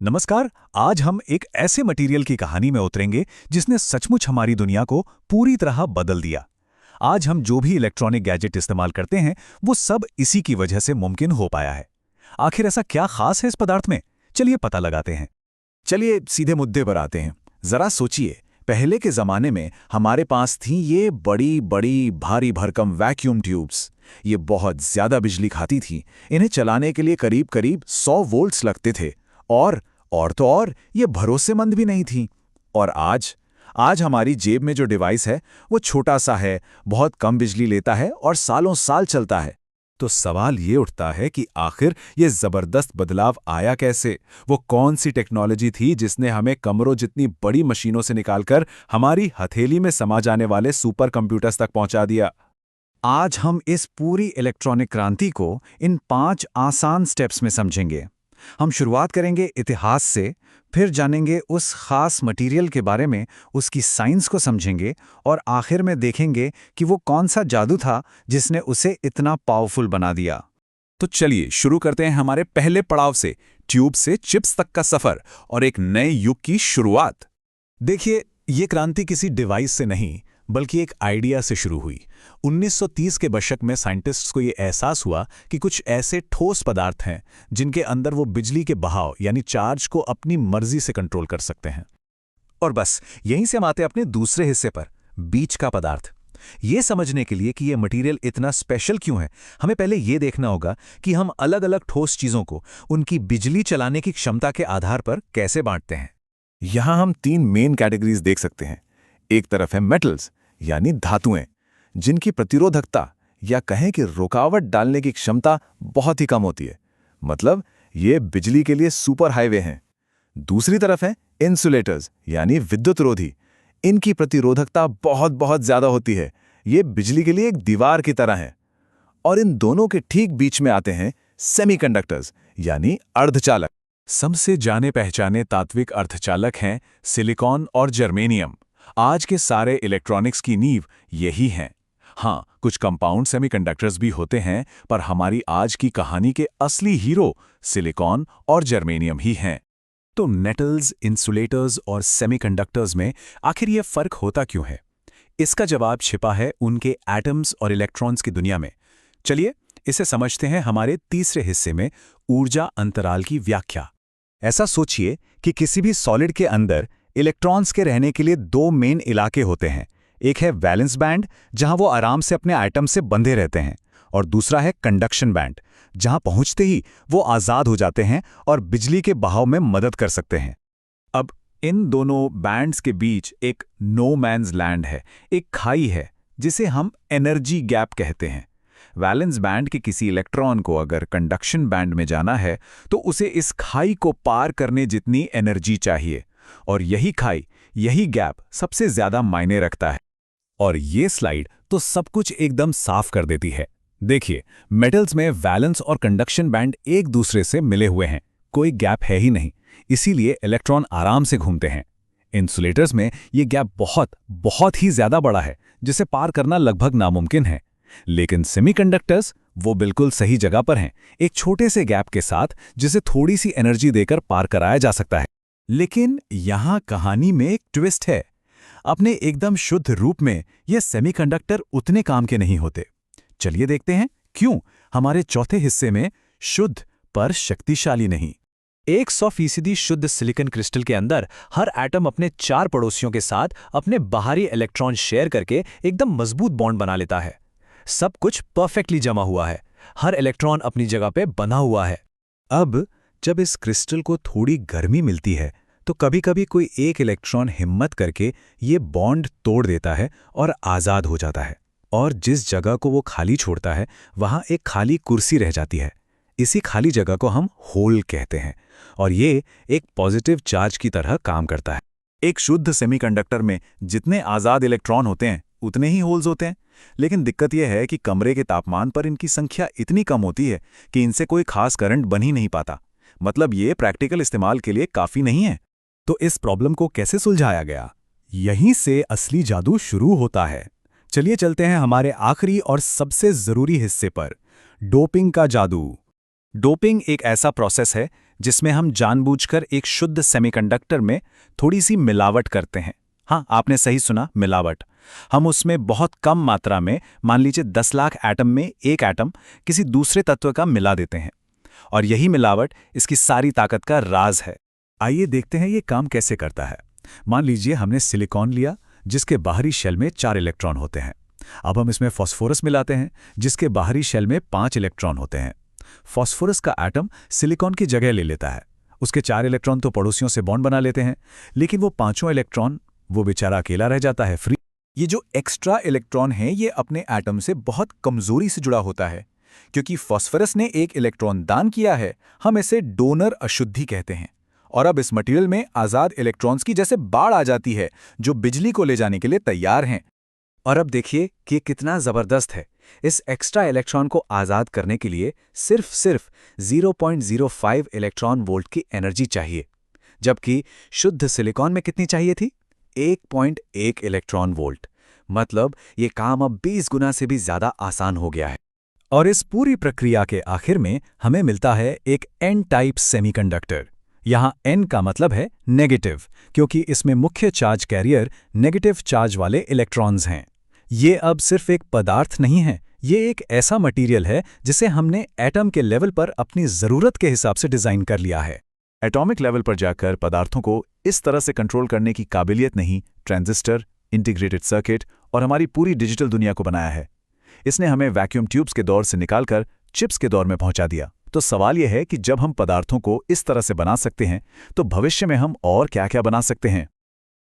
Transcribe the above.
नमस्कार। आज हम एक ऐसे मटेरियल की कहानी में उतरेंगे जिसने सचमुच हमारी दुनिया को पूरी तरह बदल दिया। आज हम जो भी इलेक्ट्रॉनिक गैजेट इस्तेमाल करते हैं वो सब इसी की वजह से मुमकिन हो पाया है। आखिर ऐसा क्या खास है इस पदार्थ में? चलिए पता लगाते हैं। चलिए सीधे मुद्दे पर आते हैं। जरा सोचिए, पहले के जमाने में हमारे पास थी ये बड़ी बड़ी भारी भरकम वैक्यूम ट्यूब्स। ये बहुत ज्यादा बिजली खाती थी। इन्हें चलाने के लिए करीब करीब 100 वोल्ट्स लगते थे। और ये भरोसेमंद भी नहीं थी। और आज हमारी जेब में जो डिवाइस है वो छोटा सा है, बहुत कम बिजली लेता है और सालों साल चलता है। तो सवाल ये उठता है कि आखिर ये जबरदस्त बदलाव आया कैसे? वो कौन सी टेक्नोलॉजी थी जिसने हमें कमरों जितनी बड़ी मशीनों से निकालकर हमारी हथेली में समा जाने वाले सुपर कंप्यूटर्स तक पहुंचा दिया? आज हम इस पूरी इलेक्ट्रॉनिक क्रांति को इन 5 आसान स्टेप्स में समझेंगे। हम शुरुआत करेंगे इतिहास से, फिर जानेंगे उस खास मटेरियल के बारे में, उसकी साइंस को समझेंगे और आखिर में देखेंगे कि वो कौन सा जादू था जिसने उसे इतना पावरफुल बना दिया। तो चलिए शुरू करते हैं हमारे पहले पड़ाव से, ट्यूब से चिप्स तक का सफर और एक नए युग की शुरुआत। देखिए, ये क्रांति किसी डिवाइस से नहीं बल्कि एक आइडिया से शुरू हुई। 1930 के दशक में साइंटिस्ट्स को ये एहसास हुआ कि कुछ ऐसे ठोस पदार्थ हैं जिनके अंदर वो बिजली के बहाव यानी चार्ज को अपनी मर्जी से कंट्रोल कर सकते हैं। और बस यहीं से हम आते अपने दूसरे हिस्से पर, बीच का पदार्थ। ये समझने के लिए कि ये मटेरियल इतना स्पेशल क्यों है, हमें पहले ये देखना होगा कि हम अलग अलग ठोस चीजों को उनकी बिजली चलाने की क्षमता के आधार पर कैसे बांटते हैं। यहां हम 3 मेन कैटेगरीज देख सकते हैं। एक तरफ है मेटल्स यानी धातुएं, जिनकी प्रतिरोधकता या कहें कि रुकावट डालने की क्षमता बहुत ही कम होती है। मतलब ये बिजली के लिए सुपर हाईवे हैं। दूसरी तरफ है इंसुलेटर्स यानी विद्युतरोधी। इनकी प्रतिरोधकता बहुत बहुत ज्यादा होती है। ये बिजली के लिए एक दीवार की तरह है। और इन दोनों के ठीक बीच में आते हैं सेमीकंडक्टर्स यानी अर्धचालक। सबसे जाने पहचाने तात्विक अर्धचालक हैं सिलिकॉन और जर्मेनियम। आज के सारे इलेक्ट्रॉनिक्स की नींव यही हैं। हाँ, कुछ कंपाउंड सेमीकंडक्टर्स भी होते हैं, पर हमारी आज की कहानी के असली हीरो सिलिकॉन और जर्मेनियम ही हैं। तो मेटल्स, इंसुलेटर्स और सेमीकंडक्टर्स में आखिर ये फर्क होता क्यों है? इसका जवाब छिपा है उनके एटम्स और इलेक्ट्रॉन्स की दुनिया में। चलिए इसे समझते हैं हमारे तीसरे हिस्से में, ऊर्जा अंतराल की व्याख्या। ऐसा सोचिए कि किसी भी सॉलिड के अंदर इलेक्ट्रॉन्स के रहने के लिए 2 मेन इलाके होते हैं। एक है वैलेंस बैंड, जहां वो आराम से अपने एटम से बंधे रहते हैं, और दूसरा है कंडक्शन बैंड, जहां पहुंचते ही वो आजाद हो जाते हैं और बिजली के बहाव में मदद कर सकते हैं। अब इन दोनों बैंड्स के बीच एक नो मैन्स लैंड है, एक खाई है जिसे हम एनर्जी गैप कहते हैं। वैलेंस बैंड के किसी इलेक्ट्रॉन को अगर कंडक्शन बैंड में जाना है तो उसे इस खाई को पार करने जितनी एनर्जी चाहिए, और यही खाई, यही गैप सबसे ज्यादा मायने रखता है। और ये स्लाइड तो सब कुछ एकदम साफ कर देती है। देखिए, मेटल्स में वैलेंस और कंडक्शन बैंड एक दूसरे से मिले हुए हैं, कोई गैप है ही नहीं, इसीलिए इलेक्ट्रॉन आराम से घूमते हैं। इंसुलेटर्स में ये गैप बहुत बहुत ही ज्यादा बड़ा है, जिसे पार करना लगभग नामुमकिन है। लेकिन सेमीकंडक्टर्स वो बिल्कुल सही जगह पर हैं, एक छोटे से गैप के साथ जिसे थोड़ी सी एनर्जी देकर पार कराया जा सकता है। लेकिन यहां कहानी में एक ट्विस्ट है। अपने एकदम शुद्ध रूप में ये सेमीकंडक्टर उतने काम के नहीं होते। चलिए देखते हैं क्यों, हमारे चौथे हिस्से में, शुद्ध पर शक्तिशाली नहीं। 100% शुद्ध सिलिकॉन क्रिस्टल के अंदर हर एटम अपने 4 पड़ोसियों के साथ अपने बाहरी इलेक्ट्रॉन शेयर करके एकदम मजबूत बॉन्ड बना लेता है। सब कुछ परफेक्टली जमा हुआ है, हर इलेक्ट्रॉन अपनी जगह पे बना हुआ है। अब जब इस क्रिस्टल को थोड़ी गर्मी मिलती है तो कभी-कभी कोई एक इलेक्ट्रॉन हिम्मत करके ये बॉन्ड तोड़ देता है और आज़ाद हो जाता है, और जिस जगह को वो खाली छोड़ता है वहाँ एक खाली कुर्सी रह जाती है। इसी खाली जगह को हम होल कहते हैं, और ये एक पॉजिटिव चार्ज की तरह काम करता है। एक शुद्ध सेमीकंडक्टर में जितने आज़ाद इलेक्ट्रॉन होते हैं उतने ही होल्स होते हैं, लेकिन दिक्कत यह है कि कमरे के तापमान पर इनकी संख्या इतनी कम होती है कि इनसे कोई खास करंट बन ही नहीं पाता। मतलब ये प्रैक्टिकल इस्तेमाल के लिए काफ़ी नहीं है। तो इस प्रॉब्लम को कैसे सुलझाया गया? यहीं से असली जादू शुरू होता है। चलिए चलते हैं हमारे आखिरी और सबसे जरूरी हिस्से पर, डोपिंग का जादू। डोपिंग एक ऐसा प्रोसेस है जिसमें हम जानबूझकर एक शुद्ध सेमीकंडक्टर में थोड़ी सी मिलावट करते हैं। हाँ, आपने सही सुना, मिलावट। हम उसमें बहुत कम मात्रा में, मान लीजिए 10 लाख एटम में एक एटम किसी दूसरे तत्व का मिला देते हैं। और यही मिलावट इसकी सारी ताकत का राज है। आइए देखते हैं ये काम कैसे करता है। मान लीजिए हमने सिलिकॉन लिया, जिसके बाहरी शेल में 4 इलेक्ट्रॉन होते हैं। अब हम इसमें फास्फोरस मिलाते हैं, जिसके बाहरी शेल में 5 इलेक्ट्रॉन होते हैं। फास्फोरस का एटम सिलिकॉन की जगह ले लेता है। उसके 4 इलेक्ट्रॉन तो पड़ोसियों से बॉन्ड बना लेते हैं, लेकिन वो पांचों इलेक्ट्रॉन, वो बेचारा अकेला रह जाता है, फ्री। ये जो एक्स्ट्रा इलेक्ट्रॉन है, ये अपने एटम से बहुत कमजोरी से जुड़ा होता है। क्योंकि फास्फोरस ने एक इलेक्ट्रॉन दान किया है, हम इसे डोनर अशुद्धि कहते हैं। और अब इस मटेरियल में आजाद इलेक्ट्रॉन्स की जैसे बाढ़ आ जाती है, जो बिजली को ले जाने के लिए तैयार हैं। और अब देखिए कि कितना जबरदस्त है। इस एक्स्ट्रा इलेक्ट्रॉन को आजाद करने के लिए सिर्फ 0.05 इलेक्ट्रॉन वोल्ट की एनर्जी चाहिए, जबकि शुद्ध सिलिकॉन में कितनी चाहिए थी? 1.1 इलेक्ट्रॉन वोल्ट। मतलब ये काम अब 20 गुना से भी ज्यादा आसान हो गया है। और इस पूरी प्रक्रिया के आखिर में हमें मिलता है एक एन टाइप सेमीकंडक्टर। यहाँ एन का मतलब है नेगेटिव, क्योंकि इसमें मुख्य चार्ज कैरियर नेगेटिव चार्ज वाले इलेक्ट्रॉन्स हैं। ये अब सिर्फ एक पदार्थ नहीं है, ये एक ऐसा मटेरियल है जिसे हमने एटम के लेवल पर अपनी ज़रूरत के हिसाब से डिज़ाइन कर लिया है। एटॉमिक लेवल पर जाकर पदार्थों को इस तरह से कंट्रोल करने की काबिलियत नहीं ट्रांजिस्टर, इंटीग्रेटेड सर्किट और हमारी पूरी डिजिटल दुनिया को बनाया है। इसने हमें वैक्यूम ट्यूब्स के दौर से निकालकर चिप्स के दौर में पहुंचा दिया। तो सवाल यह है कि जब हम पदार्थों को इस तरह से बना सकते हैं, तो भविष्य में हम और क्या-क्या बना सकते हैं?